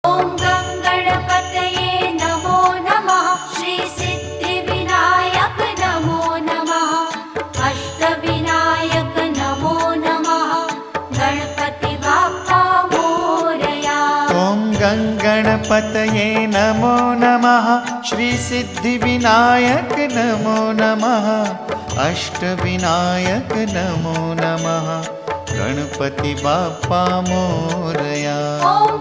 ॐ गणपतये नमो नमः। श्री सिद्धिविनायक नमो नमः। अष्टविनायक नमो नमः। गणपति बाप्पा मोरया। ॐ गणपतये नमो नमः। श्री सिद्धिविनायक नमो नमः। अष्टविनायक नमो नमः। गणपति बाप्पा मोरया। ॐ